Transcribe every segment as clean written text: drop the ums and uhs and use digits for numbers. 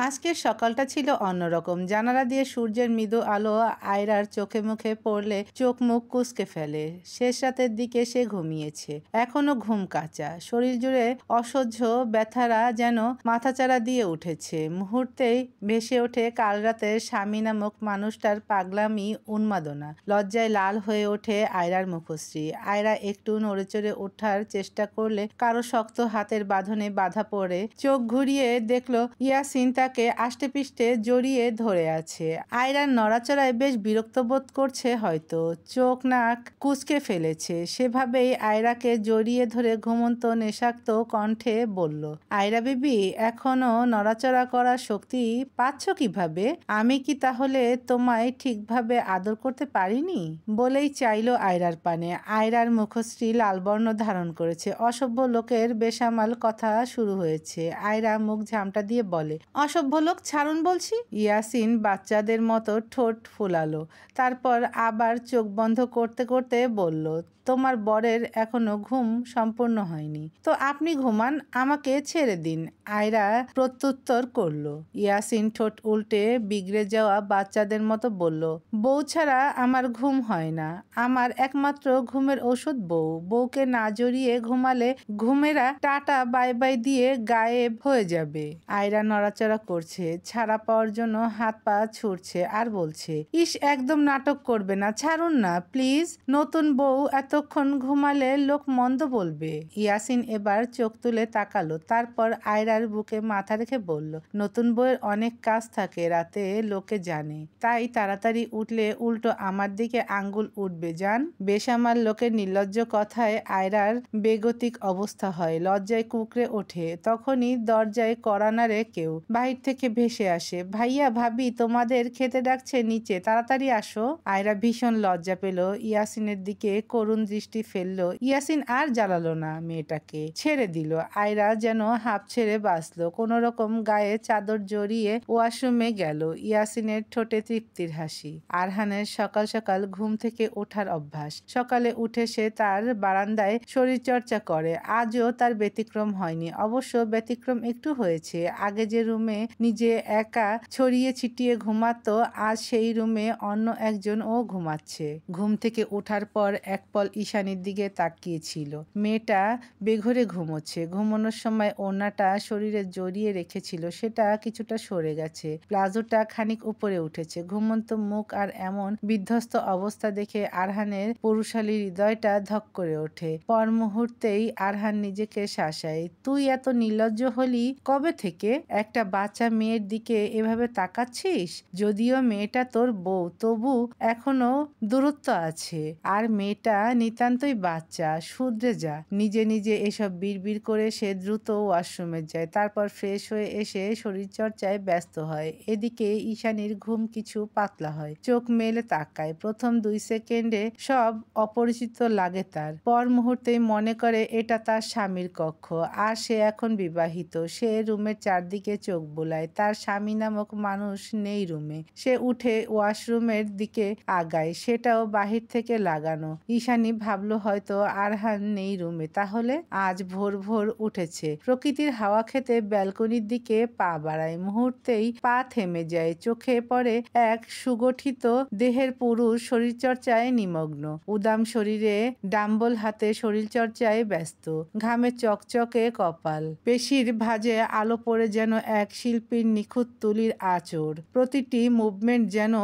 আজকের সকালটা ছিল অন্যরকম। জানালা দিয়ে সূর্যের মৃদু আলো আয়রার চোখে মুখে পড়লে চোখ মুখ কুঁচকে ফেলে। শেষ রাতের দিকে সে ঘুমিয়েছে, এখনো ঘুম কাঁচা। শরীর জুড়ে অসহ্য ব্যথারা যেন মাথাচাড়া দিয়ে উঠেছে। মুহূর্তেই ভেসে ওঠে কাল রাতের স্বামী নামক মানুষটার পাগলামি, উন্মাদনা। লজ্জায় লাল হয়ে ওঠে আয়রার মুখশ্রী। আয়রা একটু নড়েচড়ে ওঠার চেষ্টা করলে কারো শক্ত হাতের বাঁধনে বাধা পড়ে। চোখ ঘুরিয়ে দেখল ইয়াসিন তাকে আষ্টেপৃষ্ঠে জড়িয়ে ধরে আছে। আয়রার নড়াচড়ায় বেশ বিরক্ত বোধ করছে হয়তো, চোখ নাক কুঁচকে ফেলেছে। সেভাবেই আয়রাকে জড়িয়ে ধরে ঘুমন্ত নেশাক্ত কণ্ঠে বলল, আয়রা বেবি, এখনো নড়াচড়া করার শক্তি পাচ্ছ কিভাবে? আমি কি তাহলে তোমায় ঠিকভাবে আদর করতে পারিনি? বলেই চাইল আয়রার পানে। আয়রার মুখশ্রী লালবর্ণ ধারণ করেছে। অসভ্য লোকের বেসামাল কথা শুরু হয়েছে। আয়রা মুখ ঝামটা দিয়ে বলে, অসভ্য লোক ছাড়ুন বলছি। ইয়াসিন বাচ্চাদের মতো ঠোঁট ফুলালো, তারপর আবার চোখ বন্ধ করতে করতে বলল, তোমার বরের এখনো ঘুম সম্পূর্ণ হয়নি, তো আপনি ঘুমান, আমাকে ছেড়ে দিন। আয়রা প্রত্যুত্তর করল। ইয়াসিন ঠোঁট উল্টে বিগড়ে যাওয়া বাচ্চাদের মতো বলল, বউ ছাড়া আমার ঘুম হয় না। আমার একমাত্র ঘুমের ওষুধ বউ। বউকে না জড়িয়ে ঘুমালে ঘুমেরা টাটা বাই বাই দিয়ে গায়েব হয়ে যাবে। আয়রা নড়াচড়া করছে, ছাড়া পাওয়ার জন্য হাত পা ছুড়ছে আর বলছে, ইস, একদম নাটক করবে না, ছাড়ুন না প্লিজ। নতুন বউ এতক্ষণ ঘুমালে লোক মন্দ বলবে। ইয়াসিন এবার চোখ তুলে তাকালো, তারপর আয়রার বুকে মাথা রেখে বলল, নতুন বউয়ের অনেক কাজ থাকে, রাতে লোকে জানে, তাই তাড়াতাড়ি উঠলে উল্টো আমার দিকে আঙ্গুল উঠবে জান। বেসামাল লোকের নির্লজ্জ কথায় আয়রার বেগতিক অবস্থা হয়, লজ্জায় কুকড়ে ওঠে। তখনই দরজায় কড়া নাড়ে কেউ। বাহির থেকে ভেসে আসে, ভাইয়া ভাবি তোমাদের খেতে ডাকছে নিচে, তাড়াতাড়ি আসো। আয়রা ভীষণ লজ্জা পেল, ইয়াসিনের দিকে করুণ দৃষ্টি ফেললো। ইয়াসিন আর জ্বালালো না, মেয়েটাকে ছেড়ে দিল। আয়রা যেন হাঁপ ছেড়ে বাঁচলো। কোনো রকম গায়ে চাদর জড়িয়ে ওয়াশরুমে গেল। ইয়াসিনের ঠোঁটে তৃপ্তির হাসি। আরহানের সকাল সকাল ঘুম থেকে ওঠার অভ্যাস। সকালে উঠে সে তার বারান্দায় শরীরচর্চা করে। আজও তার ব্যতিক্রম হয়নি। অবশ্য ব্যতিক্রম একটু হয়েছে। আগে যে রুমে নিজে একা ছড়িয়ে ছিটিয়ে ঘুমাতো, আজ সেই রুমে অন্য একজন ও ঘুমাচ্ছে। ঘুম থেকে ওঠার পর এক পল ঈশানীর দিকে তাকিয়েছিল। মেয়েটা বেঘরে ঘুমোচ্ছে। ঘুমানোর সময় ওড়নাটা শরীরে জড়িয়ে রেখেছিল, সেটা কিছুটা সরে গেছে। প্লাজোটা খানিক উপরে উঠেছে। ঘুমন্ত মুখ আর এমন বিধ্বস্ত অবস্থা দেখে আরহানের পুরুষালী হৃদয়টা ধক করে ওঠে। পর মুহূর্তেই আরহান নিজেকে শাসায়, তুই এত নির্লজ্জ হলি কবে থেকে? একটা বাচ্চা মেয়ের দিকে এভাবে তাকাচ্ছিস? যদিও মেয়েটা তোর বউ, তবু এখনো দূরত্ব আছে। আর মেয়েটা নিতান্তই বাচ্চা, শুধরে যা। নিজে নিজে এসব বিড়বিড় করে সে দ্রুত ওয়াশরুমে যায়। তারপর ফ্রেশ হয়ে এসে শরীরচর্চায় ব্যস্ত হয়। এদিকে ঈশানীর ঘুম কিছু পাতলা হয়। চোখ মেলে তাকায়। প্রথম 2 সেকেন্ডে সব অপরিচিত লাগে তার। পর মুহূর্তেই মনে করে এটা তার স্বামীর কক্ষ, আর সে এখন বিবাহিত। সে রুমের চারদিকে চোখ বোলায়। তার স্বামী নামক মানুষ নেই রুমে। সে উঠে ওয়াশরুমের দিকে আগায়, সেটাও বাহির থেকে লাগানো। ঈশানী ভাবলো হয়তো আরহান নেই রুমে, তাহলে আজ ভোর ভোর উঠেছে। প্রকৃতির হাওয়া খেতে ব্যালকনির দিকে পা বাড়ায়। মুহূর্তেই পা থেমে যায়। চোখে পড়ে এক সুগঠিত দেহের পুরুষ শরীরচর্চায় নিমগ্ন। উদাম শরীরে ডাম্বল হাতে শরীরচর্চায় ব্যস্ত। ঘামে চকচকে কপাল, পেশির ভাঁজে আলো পড়ে যেন এক শিল্পীর নিখুঁত তুলির আঁচড়। প্রতিটি মুভমেন্ট যেন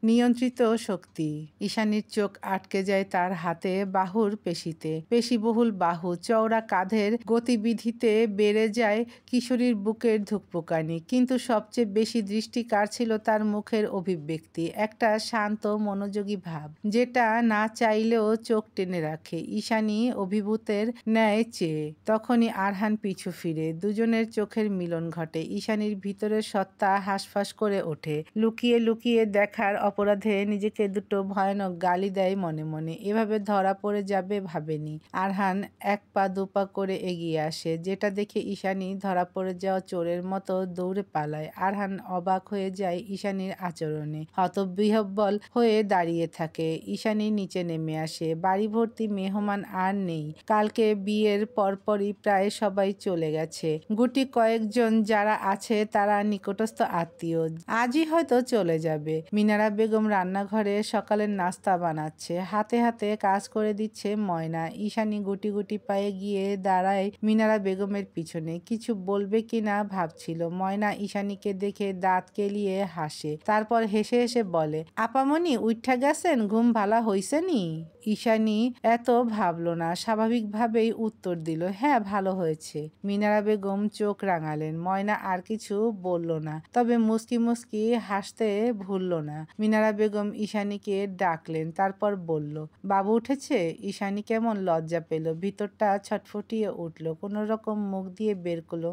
নিয়ন্ত্রিত শক্তি। ঈশানীর চোখ আটকে যায় তার হাতে বাহুর পেশিতে। পেশিবহুল বাহু, চওড়া কাঁধের গতিবিধিতে বেড়ে যায় কিশোরীর বুকের ধুকপুকানি। কিন্তু সবচেয়ে বেশি দৃষ্টি কাড়ছিল তার মুখের অভিব্যক্তি, একটা শান্ত মনোযোগী ভাব, যেটা না চাইলেও চোখ টেনে রাখে। ঈশানী অভিভূতের ন্যায় চেয়ে। তখনই আরহান পিছু ফিরে। দুজনের চোখের মিলন ঘটে। ঈশানীর ভিতরের সত্তা হাঁসফাঁস করে ওঠে। লুকিয়ে লুকিয়ে দেখার অপরাধে নিজেকে দুটো ভয়ানক গালি দেয় মনে মনে। এভাবে ধরা ধরা পড়ে যাবে ভাবেনি। আরহান এক পা দুপা করে এগিয়ে আসে, যেটা দেখে ঈশানী ধরা পড়ে যাওয়া চোরের মতো দৌড়ে পালায়। আরহান অবাক হয়ে যায় ঈশানীর আচরণে, হতবিহ্বল হয়ে দাঁড়িয়ে থাকে। ঈশানী নিচে নেমে আসে। বাড়ি ভর্তি মেহমান আর নেই। কালকে বিয়ের পরপরই প্রায় সবাই চলে গেছে। গুটি কয়েকজন যারা আছে তারা নিকটস্থ আত্মীয়, আজই হয়তো চলে যাবে। মিনারা বেগম রান্নাঘরে সকালের নাস্তা বানাচ্ছে, হাতে হাতে কাজ করে দিচ্ছে ময়না। ঈশানী গুটি গুটি পায়ে গিয়ে দাঁড়ায় মিনারা বেগমের পিছনে। কিছু বলবে কিনা ভাবছিল। ময়না ঈশানীকে দেখে দাঁত কেলিয়ে হাসে, তারপর হেসে হেসে বলে, আপামনি উঠা গেছেন, ঘুম ভালা হইছে নি? ঈশানী এত ভাবলো না, স্বাভাবিকভাবেই উত্তর দিল, হ্যাঁ ভালো হয়েছে। মিনারা বেগম চোখ রাঙালেন। ময়না আর কিছু বলল না, তবে মুস্কি মুস্কি হাসতে ভুলল না। মিনারা বেগম ঈশানীকে ডাকলেন, তারপর বলল, বাবু উঠেছে? ঈশানী কেমন লজ্জা পেল, ভিতরটা ছটফটিয়ে উঠল। কোনো রকম মুখ দিয়ে বের করলো,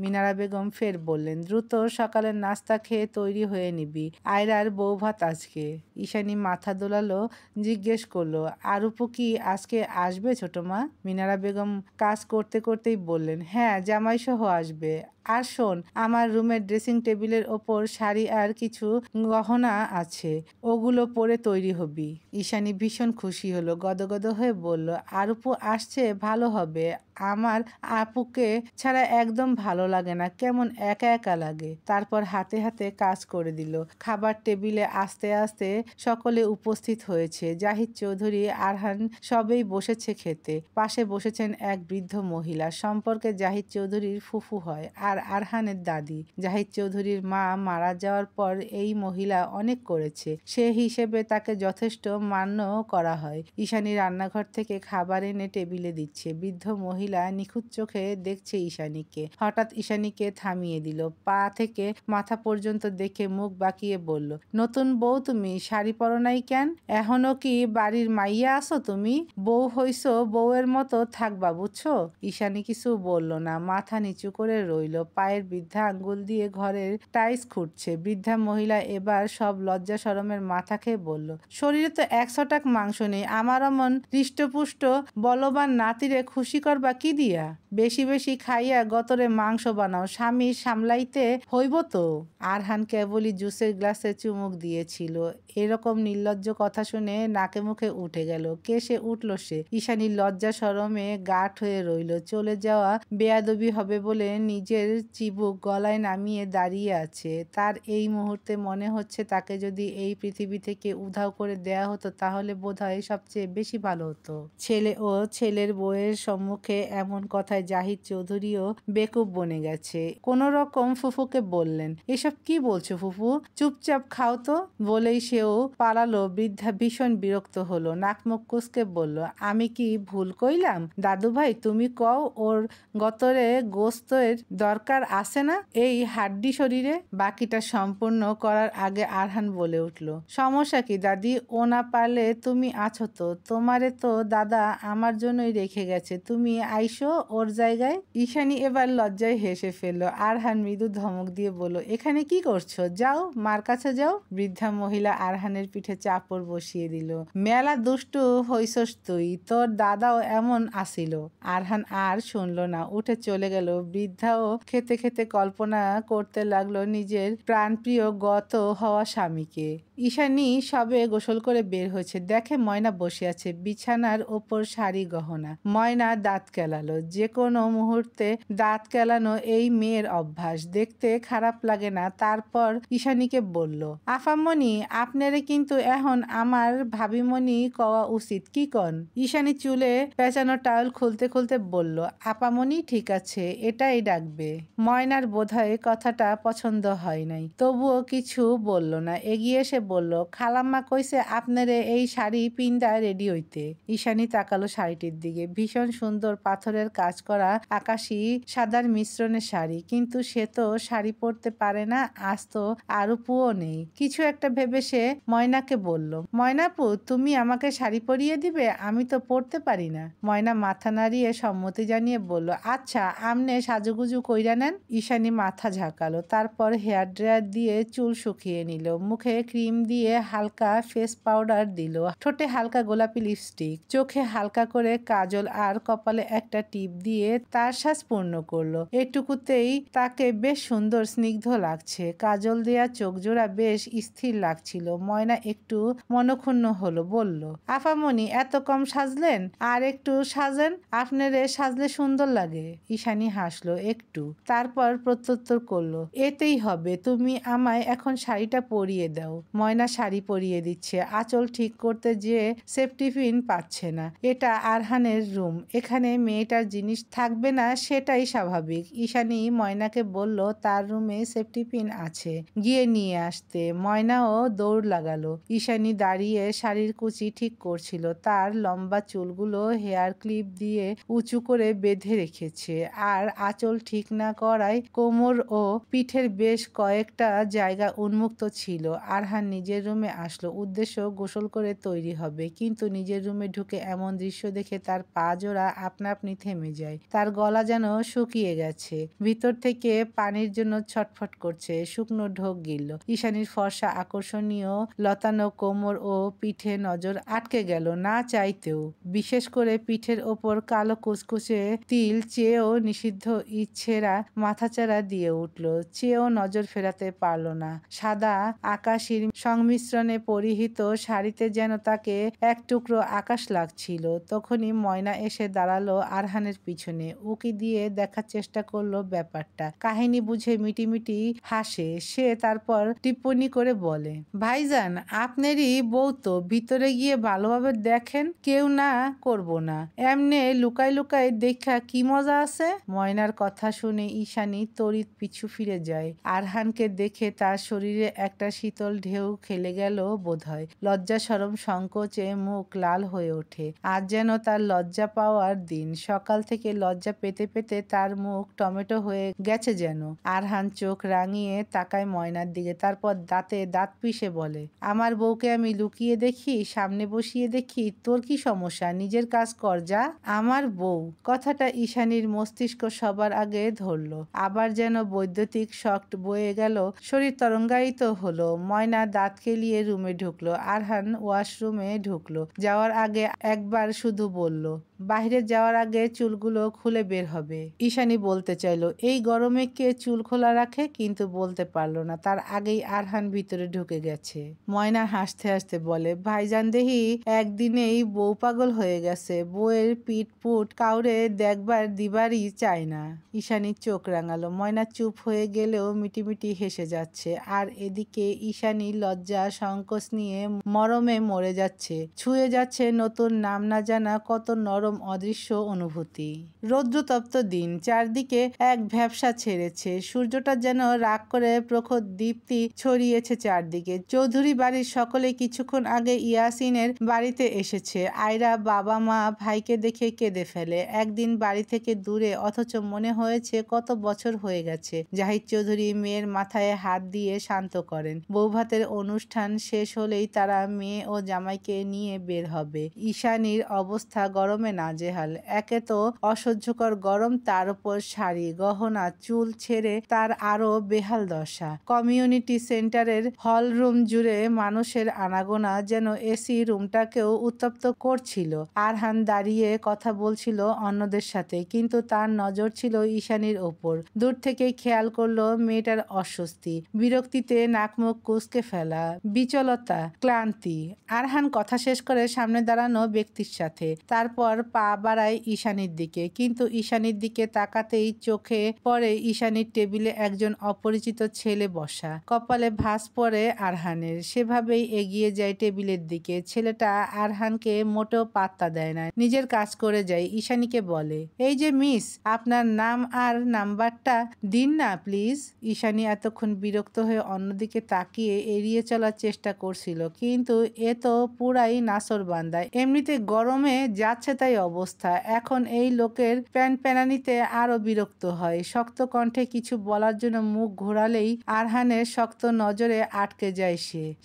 মিনারা বেগম ফের বললেন, দ্রুত সকালের নাস্তা খেয়ে তৈরি হয়ে নিবি, আয়রার বউ ভাত আজকে। ঈশানী মাথা দোলালো, জিজ্ঞেস করলো, আরুপু কি আজকে আসবে ছোট মা? মিনারা বেগম কাজ করতে করতেই বললেন, হ্যাঁ জামাই সহ আসবে। আর শোন, আমার রুমের ড্রেসিং টেবিলের ওপর শাড়ি আর কিছু গহনা আছে, ওগুলো পরে তৈরি হবি। ঈশানী ভীষণ খুশি হলো, গদগদ হয়ে বলল, আরুপু আসছে, ভালো হবে। আমার আপুকে ছাড়া একদম ভালো লাগে না, কেমন একা একা লাগে। তারপর হাতে হাতে কাজ করে দিল। খাবার টেবিলে আস্তে আস্তে সকলে উপস্থিত হয়েছে। জাহিদ চৌধুরী, আরহান সবেই বসেছে খেতে। পাশে বসেছেন এক বৃদ্ধ মহিলা, সম্পর্কে জাহিদ চৌধুরীর ফুফু হয় আর আরহানের দাদি। জাহিদ চৌধুরীর মা মারা যাওয়ার পর এই মহিলা অনেক করেছে, সে হিসেবে তাকে যথেষ্ট মান্য করা হয়। ঈশানী রান্নাঘর থেকে খাবার এনে টেবিলে দিচ্ছে। বৃদ্ধ মহিলা নিখুঁত চোখে দেখছে ঈশানীকে। হঠাৎ ঈশানীকে থামিয়ে দিল, পা থেকে মাথা পর্যন্ত দেখে মুখ বাঁকিয়ে বলল, নতুন বউ তুমি, শাড়ি পরো নাই কেন? এখনো কি বাড়ির মাইয়া আছো তুমি? বউ হইছো, বউয়ের মতো থাকবা, বুঝছো? ঈশানী কিছু বলল না, মাথা নিচু করে রইল। পায়ের বৃদ্ধা আঙ্গুল দিয়ে ঘরের টাইলস খুঁড়ছে। বৃদ্ধা মহিলা এবার সব লজ্জা শরমের মাথা খেয়ে বলল, শরীরে তো 100 টাক মাংস নেই, আমার অমন হৃষ্টপুষ্ট বলবান নাতিরে খুশি করবা কি দিয়া? বেশি বেশি খাইয়া গতরে মাংস বানাও, স্বামী সামলাইতে হইব তো। আরহান কেবলই জুসের গ্লাসে চুমুক দিয়েছিল। এরকম নির্লজ্জ কথা শুনে নাকে মুখে উঠে গেল। কেসে উঠল সে। ঈশানী লজ্জা শরমে গাঢ় হয়ে রইল। চলে যাওয়া বেয়াদবি হবে বলে নিজের চিবুক গলায় নামিয়ে দাঁড়িয়ে আছে। তার এই মুহূর্তে মনে হচ্ছে তাকে যদি এই পৃথিবী থেকে উধাও করে দেয়া হতো তাহলে বোধহয় সবচেয়ে বেশি ভালো হতো। ছেলে ও ছেলের বউয়ের সম্মুখে এমন কথায় জাহিদ চৌধুরীও বেকুব বনে গেছে। কোন রকম ফুফুকে বললেন, এসব কি বলছো ফুফু, চুপচাপ খাও তো। বলেই সেও পালালো। বৃদ্ধা ভীষণ বিরক্ত হলো, নাক মুখ কুঁচকে বলল, আমি কি ভুল কইলাম? দাদু ভাই তুমি কও, ওর গতরে গোস্তের দরকার আছে না এই হাড্ডি শরীরে? বাকিটা সম্পূর্ণ করার আগে আরহান বলে উঠল, সমস্যা কি দাদি, ও না পারলে তুমি আছো তো, তোমারে তো দাদা আমার জন্যই রেখে গেছে, তুমি আইসো ওর জায়গায়। ঈশানী এবার লজ্জায় হেসে ফেললো। আরহান মৃদু ধমক দিয়ে বলল, এখানে কি করছো, যাও মার কাছে যাও। বৃদ্ধা মহিলা আরহানের পিঠে চাপড় বসিয়ে দিল, মেলা দুষ্টু হইছস তুই, তোর দাদাও এমন আসিল। আরহান আর শুনল না, উঠে চলে গেল। বৃদ্ধাও খেতে খেতে কল্পনা করতে লাগলো নিজের প্রাণপ্রিয় গত হওয়া স্বামীকে। ঈশানী সবে গোসল করে বের হয়েছে, দেখে ময়না বসে আছে, বিছানার ওপর শাড়ি গহনা। ময়না দাঁত কেলালো। যে কোনো মুহূর্তে দাঁত কেলানো এই মেয়ের অভ্যাস, দেখতে খারাপ লাগে না। তারপর ঈশানীকে বলল, আফামনি আপনারে কিন্তু এখন আমার ভাবিমনি কওয়া উচিত, কি কন? ঈশানী চুলে পেঁচানো টাওয়েল খুলতে খুলতে বলল, আপামনি ঠিক আছে, এটাই ডাকবে। ময়নার বোধহয় কথাটা পছন্দ হয় নাই, তবুও কিছু বলল না। এগিয়ে এসে বলল, খালাম্মা কইছে আপনারে এই শাড়ি পিন্ডা রেডি হইতে। ঈশানী তাকালো শাড়িটির দিকে। ভীষণ সুন্দর পাথরের কাজ করা আকাশি সাদার মিশ্রণের শাড়ি, কিন্তু সে তো শাড়ি পরতে পারে না, আজ তো আরুপুও নেই। কিছু একটা ভেবে সে ময়নাকে বলল, ময়নাপু তুমি আমাকে শাড়ি পরিয়ে দিবে, আমি তো পরতে পারি না। ময়না মাথা নাড়িয়ে সম্মতি জানিয়ে বলল, আচ্ছা আমনে সাজুগুজু কইরা নেন। ঈশানী মাথা ঝাঁকালো, তারপর হেয়ার ড্রায়ার দিয়ে চুল শুকিয়ে নিল, মুখে ক্রিম ক্রিম দিয়ে হালকা ফেস পাউডার দিল, ঠোঁটে হালকা গোলাপি লিপস্টিক, চোখে হালকা করে কাজল আর কপালে একটা টিপ দিয়ে তার শ্বাস পূর্ণ করলো। এটুকুতেই তাকে বেশ সুন্দর স্নিগ্ধ লাগছে। কাজল দেয়া চোখ জোড়া বেশ স্থির লাগছিল। ময়না একটু মনক্ষুণ্ণ হলো, বলল, আফামনি এত কম সাজলেন, আর একটু সাজেন, আপনারে সাজলে সুন্দর লাগে। ঈশানী হাসলো একটু, তারপর প্রত্যুত্তর করলো, এতেই হবে, তুমি আমায় এখন শাড়িটা পরিয়ে দাও। ময়না শাড়ি পরিয়ে দিচ্ছে। আঁচল ঠিক করতে যে সেফটি পিন পাচ্ছে না। এটা আরহানের রুম, এখানে মেয়েটার জিনিস থাকবে না সেটাই স্বাভাবিক। ঈশানী ময়নাকে বলল তার রুমে সেফটি পিন আছে, গিয়ে নিয়ে আসতে। ময়নাও দৌড় লাগালো। ঈশানী দাঁড়িয়ে শাড়ির কুচি ঠিক করছিল। তার লম্বা চুলগুলো হেয়ার ক্লিপ দিয়ে উঁচু করে বেঁধে রেখেছে, আর আঁচল ঠিক না করায় কোমর ও পিঠের বেশ কয়েকটা জায়গা উন্মুক্ত ছিল। আরহান নিজের রুমে আসলো, উদ্দেশ্য গোসল করে তৈরি হবে, কিন্তু নিজের রুমে ঢুকে এমন দৃশ্য দেখে তার পা জোড়া আপনা আপনি থেমে যায়। তার গলা যেন শুকিয়ে গেছে, ভিতর থেকে পানির জন্য ছটফট করছে, শুকনো ঢোক গিলল। ঈশানীর ফর্সা আকর্ষণীয় লতানো কোমর ও পিঠে নজর আটকে গেল না চাইতেও। বিশেষ করে পিঠের ওপর কালো কুচকুচে তিল চেয়েও নিষিদ্ধ ইচ্ছেরা মাথাচাড়া দিয়ে উঠল। চেয়েও নজর ফেরাতে পারল না। সাদা আকাশির সংমিশ্রণে পরিহিত শাড়িতে যেন তাকে এক টুকরো আকাশ লাগছিল। তখনই ময়না এসে দাঁড়ালো আরহানের পিছনে, উকি দিয়ে দেখার চেষ্টা করলো ব্যাপারটা। কাহিনী বুঝে মিটিমিটি হাসে সে, তারপর টিপ্পনি করে বলে, ভাইজান আপনারই বউ তো, ভিতরে গিয়ে ভালোভাবে দেখেন, কেউ না করব না, এমনে লুকাই লুকাই দেখা কি মজা আছে। ময়নার কথা শুনে ঈশানী তড়িৎ পিছু ফিরে যায়। আরহানকে দেখে তার শরীরে একটা শীতল ঢেউ খেলে গেল বোধহয়। লজ্জা শরম সংকোচে মুখ লাল হয়ে ওঠে। আজ যেন তার লজ্জা পাওয়ার দিন। সকাল থেকে লজ্জা পেতে পেতে তার মুখ টমেটো হয়ে গেছে যেন। আরহান চোখ রাঙিয়ে তাকায় ময়নার দিকে, তারপর দাঁতে দাঁত পিষে বলে, আমার বউকে আমি লুকিয়ে দেখি, সামনে বসিয়ে দেখি, তোর কি সমস্যা, নিজের কাজ কর যা। আমার বউ কথাটা ঈশানীর মস্তিষ্ক সবার আগে ধরলো। আবার যেন বৈদ্যুতিক শক বয়ে গেল, শরীর তরঙ্গায়িত হলো। ময়না দাঁত কেলিয়ে রুমে ঢুকলো। আরহান ওয়াশরুমে ঢুকলো। যাওয়ার আগে একবার শুধু বলল, বাইরে যাওয়ার আগে চুলগুলো খুলে বের হবে। ঈশানী বলতে চাইলো, এই গরমে কে চুল খোলা রাখে, কিন্তু বলতে পারলো না। তার আগেই আরহান ভিতরে ঢুকে গেছে। ময়না হাসতে হাসতে বলে, ভাইজান দেহি একদিনেই বউ পাগল হয়ে গেছে, বউয়ের পিঠ পুট কাউরে দেখবার দিবারই চায় না। ঈশানী চোখ রাঙালো। ময়না চুপ হয়ে গেলেও মিটিমিটি হেসে যাচ্ছে। আর এদিকে ঈশানী লজ্জা সংকোচ নিয়ে মরমে মরে যাচ্ছে, ছুঁয়ে যাচ্ছে নতুন নাম না জানা কত নরম অদৃশ্য অনুভূতি। রৌদ্রতপ্ত দিন, চারদিকে এক ভ্যাপসা ছেড়েছে। সূর্যটা যেন রাগ করে প্রখর দীপ্তি ছড়িয়েছে চারদিকে। চৌধুরী বাড়ির সকলে কিছুক্ষণ আগে ইয়াসিনের বাড়িতে এসেছে। আয়রা বাবা মা ভাইকে দেখে কেঁদে ফেলে। একদিন বাড়ি থেকে দূরে, অথচ মনে হয়েছে কত বছর হয়ে গেছে। জাহিদ চৌধুরী মেয়ের মাথায় হাত দিয়ে শান্ত করেন। বৌভাতের অনুষ্ঠান শেষ হলেই তারা মেয়ে ও জামাইকে নিয়ে বের হবে। ঈশানীর অবস্থা গরমে নাজেহাল। একে তো অসহ্যকর গরম, তার উপর শাড়ি গহনা চুল ছেড়ে তার আরো বেহাল দশা। কমিউনিটি সেন্টারের হল রুম জুড়ে মানুষের আনাগোনা যেন এসি রুমটাকেও উত্তপ্ত করছিল। আরহান দাঁড়িয়ে কথা বলছিল অন্যদের সাথে, কিন্তু তার নজর ছিল ঈশানীর ওপর। দূর থেকেই খেয়াল করলো মেয়েটার অস্বস্তি, বিরক্তিতে নাকমুখ কুঁচকে ফেলা, বিচলতা, ক্লান্তি। আরহান কথা শেষ করে সামনে দাঁড়ানো ব্যক্তির সাথে, তারপর পা বাড়ায় ঈশানীর দিকে। কিন্তু ঈশানীর দিকে তাকাতেই চোখে পড়ে ঈশানীর টেবিলে একজন অপরিচিত ছেলে বসা। কপালে ভাঁজ পড়ে আরহানের। সেভাবেই এগিয়ে যায় টেবিলের দিকে। ছেলেটা আরহানকে মোটেও পাত্তা দেয় না, নিজের কাজ করে যায়। ঈশানীকে বলে, এই যে মিস, আপনার নাম আর নাম্বারটা দিন না প্লিজ। ঈশানী এতক্ষণ বিরক্ত হয়ে অন্যদিকে তাকিয়ে এড়িয়ে চলার চেষ্টা করছিল, কিন্তু এ তো পুরাই নাসরবান্দা। এমনিতে গরমে যাচ্ছে তাই অবস্থা, এখন এই লোকের প্যানপ্যানানিতে আরো বিরক্ত হয়। শক্ত কণ্ঠে কিছু বলার জন্য মুখ ঘোরালেই আরহানের শক্ত নজরে আটকে যায়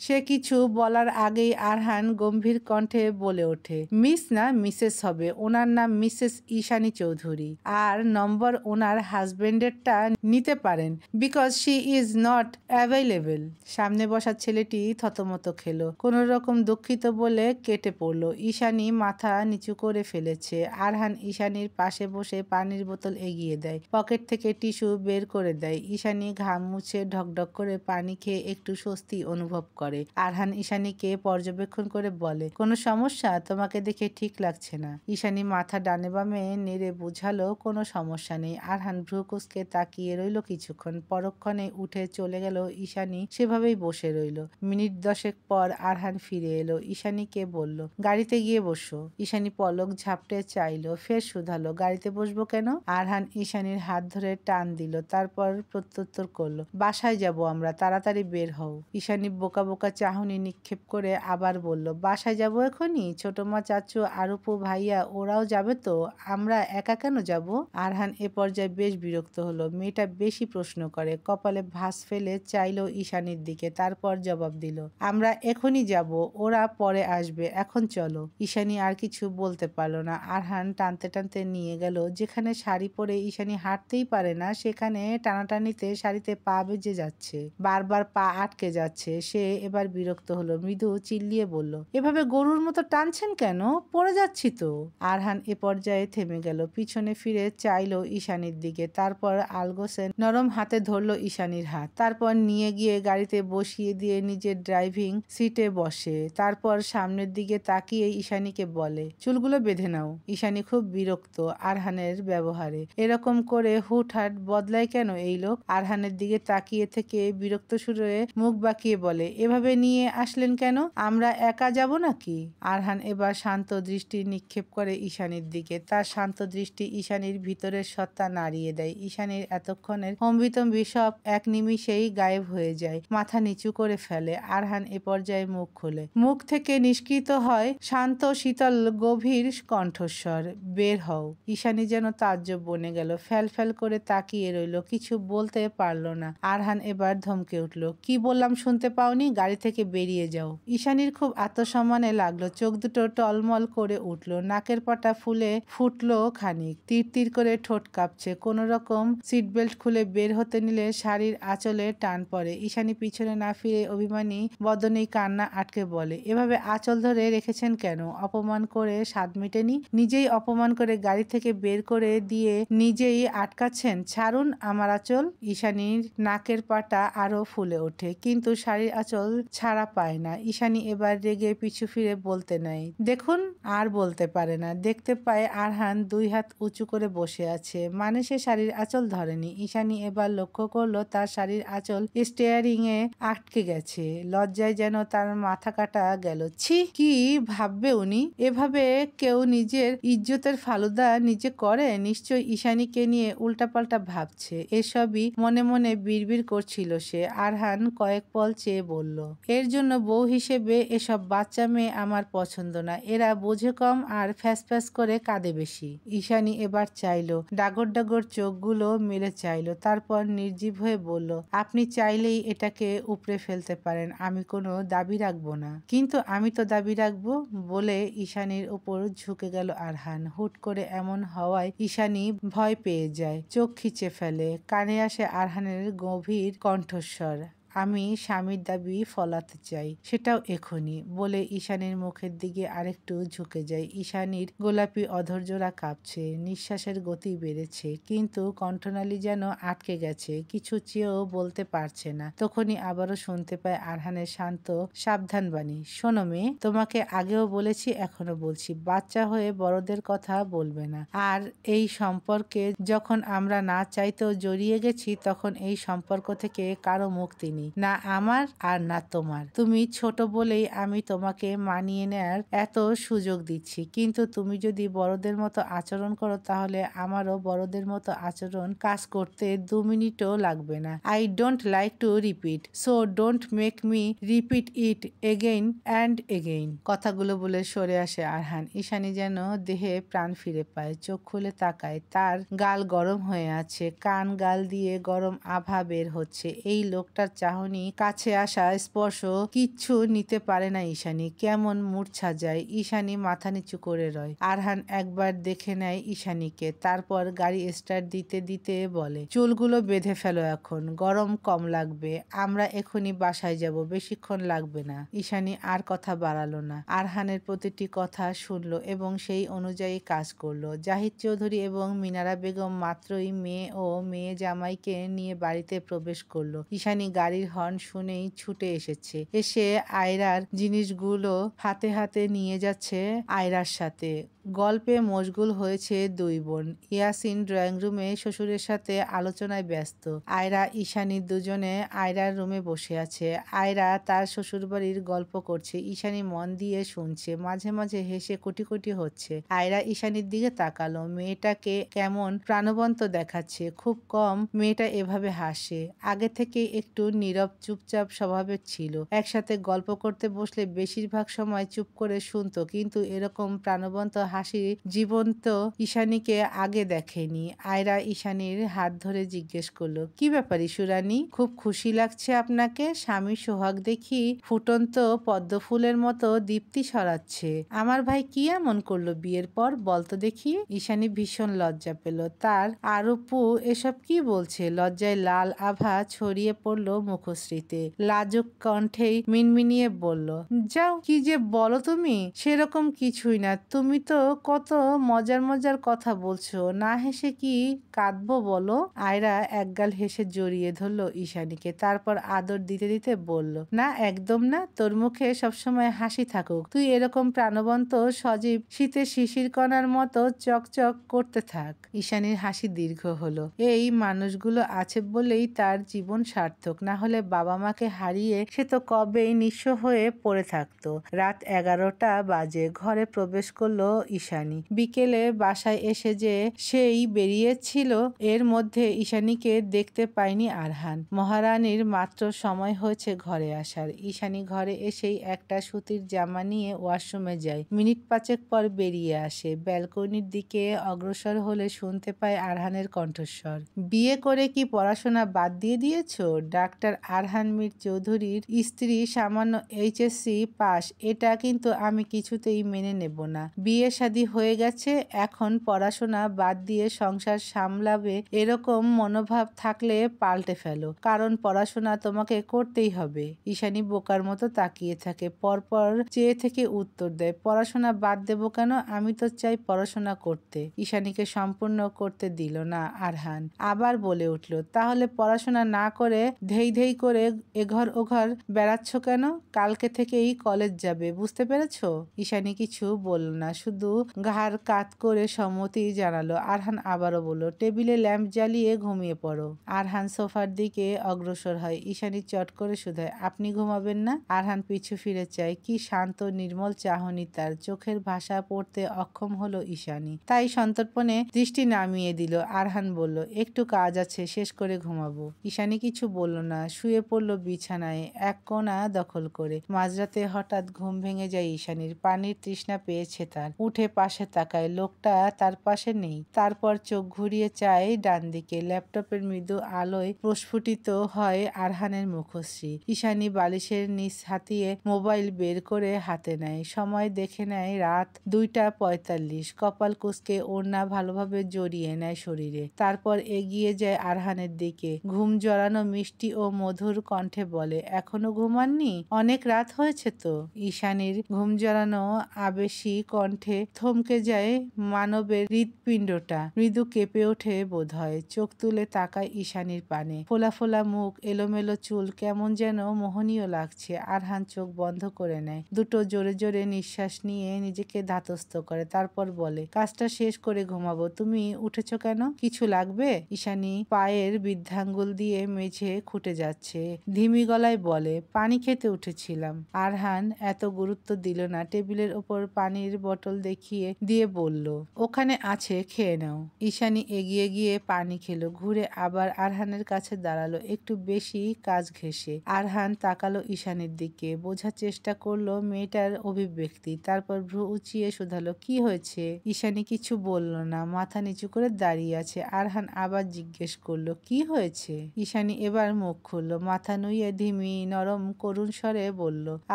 সে কিছু বলার আগেই আরহান গম্ভীর কণ্ঠে বলে ওঠে, মিস না মিসেস হবে, ওনার নাম মিসেস ঈশানী চৌধুরী, আর নম্বর ওনার হাজবেন্ডেরটা নিতে পারেন, because she is not available. সামনে বসা ছেলেটি থতমত খেলো, কোনো রকম দুঃখিত বলে কেটে পড়লো। ঈশানী মাথা নিচু করে ফেলেছে। আরহান ঈশানীর পাশে বসে পানির বোতল এগিয়ে দেয়, পকেট থেকে টিস্যু বের করে দেয়। ঈশানী ঘাম মুছে ঢকঢক করে পানি খেয়ে একটু স্বস্তি অনুভব করে। আরহান ঈশানীকে পর্যবেক্ষণ করে বলে, কোনো সমস্যা? তোমাকে দেখে ঠিক লাগছে না। ঈশানী মাথা ডানে বামে নেড়ে বুঝালো, কোনো সমস্যা নেই। আরহান ভ্রু কুঁচকে তাকিয়ে রইল কিছুক্ষণ, পরক্ষণে উঠে চলে গেল। ঈশানী সেভাবেই বসে রইল। মিনিট 10 পর আরহান ফিরে এলো, ঈশানীকে বলল, গাড়িতে গিয়ে বসো। ঈশানী পলক ঝাপটে চাইল, ফের শুধালো, গাড়িতে বসবো কেন? আরহান ঈশানীর হাত ধরে টান দিল, তারপর প্রত্যুত্তর করলো, বাসায় যাব আমরা, তাড়াতাড়ি বের হও। ঈশানী বোকা বোকা চাহনি নিক্ষেপ করে আবার বলল, বাসায় যাব এখনই? ছোট মা, চাচু, আরুপু, ভাইয়া ওরাও যাবে তো? আমরা একা কেন যাব? আরহান এ পর্যায়ে বেশ বিরক্ত হলো। মেয়েটা বেশি প্রশ্ন করে। কপালে ভাঁজ ফেলে চাইল ঈশানীর দিকে, তারপর জবাব দিল, আমরা এখনই যাব, ওরা পরে আসবে, এখন চলো। ঈশানী আর কিছু বলতে পারল না। আরহান টানতে টানতে নিয়ে গেল যেখানে শাড়ি পরে ঈশানী হাঁটতেই পারে না, সেখানে টানাটানিতে শাড়িতে পা বেজে যাচ্ছে, বারবার পা আটকে যাচ্ছে। সে এবার বিরক্ত হলো, মৃদু চিল্লিয়ে বলল, এভাবে গরুর মতো টানছেন কেন? পড়ে যাচ্ছি তো। আরহান এ পর্যায়ে থেমে গেল, পিছনে ফিরে চাইল ঈশানীর দিকে, তারপর আলগোসে নরম হাতে ধরল ঈশানীর হাত, তারপর নিয়ে গিয়ে গাড়িতে বসিয়ে দিয়ে নিজের ড্রাইভিং সিটে বসে। তারপর সামনের দিকে তাকিয়ে ঈশানীকে বলে, চুলগুলো বেঁধে নাও। ঈশানী খুব বিরক্ত আরহানের ব্যবহারে। এরকম করে হুটহাট বদলায় কেন এই লোক? আরহানের দিকে তাকিয়ে থেকে বিরক্ত সুরে মুখ বাঁকিয়ে বলে, এভাবে নিয়ে আসলেন কেন? আমরা একা যাব নাকি? আরহান এবার শান্ত দৃষ্টি নিক্ষেপ করে ঈশানীর দিকে। তার শান্ত দৃষ্টি ঈশানীর ভিতরের সত্তা নাড়িয়ে দেয়। ঈশানীর এতক্ষণের হম্বিতম্বি সব এক নিমিষেই গায়েব হয়ে যায়, মাথা নিচু করে ফেলে। আরহান এ পর্যায়ে মুখ খোলে, মুখ থেকে নিষ্কৃত হয় শান্ত শীতল গভীর কণ্ঠস্বর, বের হও। ঈশানী যেন তাজ্জব বনে গেল, ফ্যাল ফ্যাল করে তাকিয়ে রইল, কিছু বলতে পারল না। আরহান এবার ধমকে উঠল, কি বললাম শুনতে পাওনি? গাড়ি থেকে বেরিয়ে যাও। ঈশানীর খুব আত্মসম্মানে লাগলো, চোখ দুটো টলমল করে উঠল, নাকের পাটা ফুলে ফুটলো খানিক, তীর তীর করে ঠোঁট কাঁপছে। কোনো রকম সিট বেল্ট খুলে বের হতে নিলে শাড়ির আঁচলে টান পড়ে। ঈশানী পিছনে না ফিরে অভিমানী বদনেই কান্না আটকে বলে, এভাবে আঁচল ধরে রেখেছেন কেন? অপমান করে স্বাদ মেটেনি? নিজেই অপমান করে গাড়ি থেকে বের করে দিয়ে নিজেই আটকাচ্ছেন, ছাড়ুন আমার আঁচল। ঈশানীর নাকের পাটা আরো ফুলে ওঠে, কিন্তু শাড়ির আঁচল ছাড়া পায় না। ঈশানী এবার রেগে পিছু ফিরে বলতে নাই, দেখুন। আর বলতে পারে না। দেখতে পায় আরহান 2 হাত উঁচু করে বসে আছে, মানে সে শাড়ির আঁচল ধরেনি। ঈশানী এবার লক্ষ্য করলো তার শাড়ির আঁচল স্টিয়ারিং এ আটকে গেছে। লজ্জায় যেন তার মাথা কাটা গেল। ছি, কি ভাববে উনি? এভাবে কেউ নিজের ইজ্জতের ফালুদা নিজে করে? নিশ্চয় ঈশানীকে নিয়ে উল্টাপাল্টা ভাবছে। এসবই মনে মনে বিড়বিড় করছিল সে। আরহান কয়েক পল চেয়ে বলল, এর জন্য বউ হিসেবে এসব বাচ্চা মেয়ে আমার পছন্দ না, এরা বোঝে কম আর ফ্যাস ফ্যাস করে কাঁদে বেশি। ঈশানী এবার চাইল, ডাগর ডাগর চোখগুলো মেলে চাইল, তারপর নির্জীব হয়ে বলল, আপনি চাইলেই এটাকে উপড়ে ফেলতে পারেন, আমি কোনো দাবি রাখবো না। কিন্তু আমি তো দাবি রাখবো। বলে ঈশানীর উপর ঝুঁকে গেল আরহান। হুট করে এমন হওয়ায় ঈশানী ভয় পেয়ে যায়, চোখ খিচে ফেলে। কানে আসে আরহানের গভীর কণ্ঠস্বর, আমি স্বামীর দাবি ফলাতে চাই, সেটাও এখনই। বলে ঈশানীর মুখের দিকে আরেকটু ঝুঁকে যায়। ঈশানীর গোলাপি অধৈর্যরা কাঁপছে, নিঃশ্বাসের গতি বেড়েছে, কিন্তু কণ্ঠনালী যেন আটকে গেছে, কিছু চেয়েও বলতে পারছে না। তখনই আবারও শুনতে পায় আরহানের শান্ত সাবধান বাণী, শোনো মেয়ে, তোমাকে আগেও বলেছি, এখনো বলছি, বাচ্চা হয়ে বড়দের কথা বলবে না। আর এই সম্পর্কে যখন আমরা না চাইতেও জড়িয়ে গেছি, তখন এই সম্পর্ক থেকে কারো মুক্তি নেই, না আমার আর না তোমার। তুমি ছোট বলেই আমি তোমাকে মানিয়ে নেয়ার এত সুযোগ দিচ্ছি, কিন্তু তুমি যদি বড়দের মতো আচরণ করো, তাহলে আমারও বড়দের মতো আচরণ কাজ করতে 2 মিনিটও লাগবে না। I don't like to repeat, so don't make me repeat it again and again. কথাগুলো বলে সরে আসে আরহান। ঈশানী যেন দেহে প্রাণ ফিরে পায়, চোখ খুলে তাকায়। তার গাল গরম হয়ে আছে, কান গাল দিয়ে গরম আভা বের হচ্ছে। এই লোকটার চাহনি, কাছে আসা স্পর্শ কিচ্ছু নিতে পারে না ঈশানী। কেমন মূর্ছা যায়। ঈশানী মাথা নিচু করে রয়। আরহান একবার দেখে নেয় ঈশানীকে, তারপর গাড়ি স্টার্ট দিতে দিতে বলে, চুলগুলো বেঁধে ফেলো, এখন গরম কম লাগবে, আমরা এখনই বাসায় যাব, বেশিক্ষণ লাগবে না। ঈশানী আর কথা বাড়ালো না। আরহানের প্রতিটি কথা শুনল এবং সেই অনুযায়ী কাজ করলো। জাহিদ চৌধুরী এবং মিনারা বেগম মাত্রই মেয়ে ও মেয়ে জামাইকে নিয়ে বাড়িতে প্রবেশ করলো। ঈশানী গাড়ির হর্ন শুনেই ছুটে এসেছে। এসে আয়রার জিনিসগুলো হাতে হাতে নিয়ে যাচ্ছে আয়রার সাথে। গল্পে মশগুল হয়েছে দুই বোন। ইয়াসিন ড্রয়িং রুমে শ্বশুরের সাথে আলোচনায় ব্যস্ত। আয়রা ঈশানী দুজনে আয়রার রুমে বসে আছে। আয়রা তার শ্বশুরবাড়ির গল্প করছে। ঈশানী মন দিয়ে শুনছে, মাঝে মাঝে হেসে কোটি কোটি হচ্ছে। আয়রা ঈশানীর দিকে তাকালো। মেয়েটাকে কেমন প্রাণবন্ত দেখাচ্ছে। খুব কম মেয়েটা এভাবে হাসে। আগে থেকে একটু নীরব চুপচাপ স্বভাবের ছিল। একসাথে গল্প করতে বসলে বেশিরভাগ সময় চুপ করে শুনতো, কিন্তু এরকম প্রাণবন্ত হাসি জীবন্ত ঈশানীকে আগে দেখেনি। আয়রা ঈশানীর হাত ধরে জিজ্ঞেস করলো, কি ব্যাপার ইশুরানী, খুব খুশি লাগছে আপনাকে? স্বামীর সোহাগ দেখি ফুটন্ত পদ্মফুলের মতো দীপ্তি ছড়াচ্ছে। আমার ভাই কি এমন করলো বিয়ের পর, বলতো দেখি। ঈশানী ভীষণ লজ্জা পেল। তার আরুপু এসব কি বলছে? লজ্জায় লাল আভা ছড়িয়ে পড়লো মুখশ্রীতে। লাজুক কণ্ঠেই মিনমিনিয়ে বলল, যাও, কি যে বলো তুমি, সেরকম কিছুই না। তুমি তো কত মজার মজার কথা বলছো, না হেসে কি কাঁদবো বলো? আয়রা একগাল হেসে জড়িয়ে ধরলো ঈশানীকে, তারপর আদর দিতে দিতে বলল, না একদম না, তোর মুখে সবসময় হাসি থাকুক, তুই এরকম প্রাণবন্ত সজীব শীতের শিশির কণার মতো চকচক করতে থাক। ঈশানীর হাসি দীর্ঘ হলো। এই মানুষগুলো আছে বলেই তার জীবন সার্থক, না হলে বাবা মাকে হারিয়ে সে তো কবেই নিঃস্ব হয়ে পড়ে থাকতো। রাত 11টা বাজে। ঘরে প্রবেশ করলো ঈশানী। বিকেলে বাসায় এসে যে সেই বেরিয়েছিল, এর মধ্যে ঈশানীকে দেখতে পায়নি আরহান। মহারানীর মাত্র সময় হয়েছে ঘরে আসার। ঈশানী ঘরে এসেই একটা সুতির জামা নিয়ে ওয়াশরুমে যায়। মিনিট 5 পর বেরিয়ে আসে। ব্যালকনির দিকে অগ্রসর হলে শুনতে পায় আরহানের কণ্ঠস্বর। বিয়ে করে কি পড়াশোনা বাদ দিয়ে দিয়েছো? ডাক্তার আরহান মীর চৌধুরীর স্ত্রী সামান্য এইচএসসি পাস, এটা কিন্তু আমি কিছুতেই মেনে নেব না। বিয়ে শাদী হয়ে গেছে, এখন পড়াশোনা বাদ দিয়ে সংসার সামলাবে, এরকম মনোভাব থাকলে পাল্টে ফেলো, কারণ পড়াশোনা তোমাকে করতেই হবে। ঈশানী বোকার মতো তাকিয়ে থাকে, পরপর চেয়ে থেকে উত্তর দেয়, পড়াশোনা বাদ দেব কেন, আমি তো চাই পড়াশোনা করতে। ঈশানীকে সম্পূর্ণ করতে দিল না আরহান। আবার বলে উঠল, তাহলে পড়াশোনা না করে ধেই ধেই করে এঘর ওঘর বেড়াচ্ছ কেন? কালকে থেকেই কলেজ যাবে, বুঝতে পেরেছ? ঈশানী কিছু বলল না, শুধু ঘাড় কাত করে সম্মতি জানালো। আরহান আবারও বলল, টেবিলে ল্যাম্প জ্বালিয়ে ঘুমিয়ে পড়ো। আরহান সোফার দিকে অগ্রসর হয়। ঈশানী চট করে শুধায়, আপনি ঘুমাবেন না? আরহান পিছু ফিরে চায়। কি শান্ত নির্মল চাহনি তার। চোখের ভাষা পড়তে অক্ষম হলো ঈশানী, তাই সন্তর্পণে দৃষ্টি নামিয়ে দিল। আরহান বলল, একটু কাজ আছে, শেষ করে ঘুমাবো। ঈশানী কিছু বলল না, শুয়ে পড়ল বিছানায় এক কোণা দখল করে। মাঝরাতে হঠাৎ ঘুম ভেঙে যায় ঈশানীর। পানির তৃষ্ণা পেয়েছে তার। উঠে পাশে তাকায়, লোকটা তার পাশে নেই। তারপর চোখ ঘুরিয়ে চায় ডান দিকে। ল্যাপটপের মৃদু আলোয় প্রস্ফুটিত হয় আরহানের মুখশ্রী। ঈশানী বালিশের নিচ হাতিয়ে মোবাইল বের করে হাতে নেয়। সময় দেখে নেয় রাত 2টা 45। কপাল কুঁচকে ওড়না ভালোভাবে জড়িয়ে নেয় শরীরে। তারপর এগিয়ে যায় আরহানের দিকে। ঘুম জড়ানো মিষ্টি ও মধুর কণ্ঠে বলে, এখনো ঘুমাননি? অনেক রাত হয়েছে তো। ঈশানীর ঘুম জড়ানো আবেশী কণ্ঠে থমকে যায় মানবের হৃৎপিণ্ডটা। মৃদু কেঁপে ওঠে বোধ হয়। চোখ তুলে তাকায় ঈশানীর পানে। ফোলা ফোলা মুখ, এলোমেলো চুল, কেমন যেন মোহনীয় লাগছে। আরহান চোখ বন্ধ করে নেয়। দুটো জোরে জোরে নিঃশ্বাস নিয়ে নিজেকে ধাতস্থ করে। তারপর বলে, কাজটা শেষ করে ঘুমাবো। তুমি উঠেছ কেন? কিছু লাগবে? ঈশানী পায়ের বৃদ্ধাঙ্গুল দিয়ে মেঝে খুঁটে যাচ্ছে। ধিমি গলায় বলে, পানি খেতে উঠেছিলাম। আরহান এত গুরুত্ব দিল না। টেবিলের ওপর পানির বোতল দেখে দেখিয়ে দিয়ে বলল, ওখানে আছে, খেয়ে নাও। ঈশানী এগিয়ে গিয়ে পানি খেলো, ঘুরে আবার আরহানের কাছে দাঁড়ালো, একটু বেশি কাজ ঘেঁষে। আরহান তাকালো ঈশানীর দিকে, বোঝার চেষ্টা করলো মেয়েটার অভিব্যক্তি, তারপর ভ্রু উঁচিয়ে শুধালো, কি হয়েছে? ঈশানী কিছু বলল না, মাথা নিচু করে দাঁড়িয়ে আছে। আরহান আবার জিজ্ঞেস করলো, কি হয়েছে? ঈশানী এবার মুখ খুলল, মাথা নুইয়ে ধিমি নরম করুণ স্বরে বলল,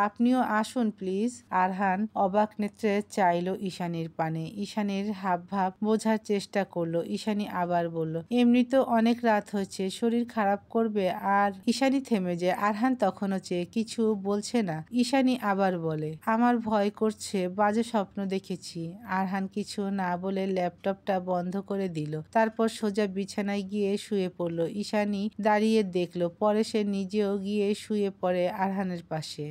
আপনিও আসুন প্লিজ। আরহান অবাক নেত্রে চাইল ঈশানীর পানে, ঈশানীর হাবভাব বোঝার চেষ্টা করলো। ঈশানী আবার বলল, এমনিতেও অনেক রাত হয়েছে, শরীর খারাপ করবে। আর ঈশানী থেমে যায়। আরহান তখনও চেয়ে কিছু বলছে না। ঈশানী আবার বলে, আমার ভয় করছে, বাজে স্বপ্ন দেখেছি। আরহান কিছু না বলে ল্যাপটপটা বন্ধ করে দিল, তারপর সোজা বিছানায় গিয়ে শুয়ে পড়ল। ঈশানী দাঁড়িয়ে দেখলো, পরে সে নিজেও গিয়ে শুয়ে পড়ে আরহানের পাশে।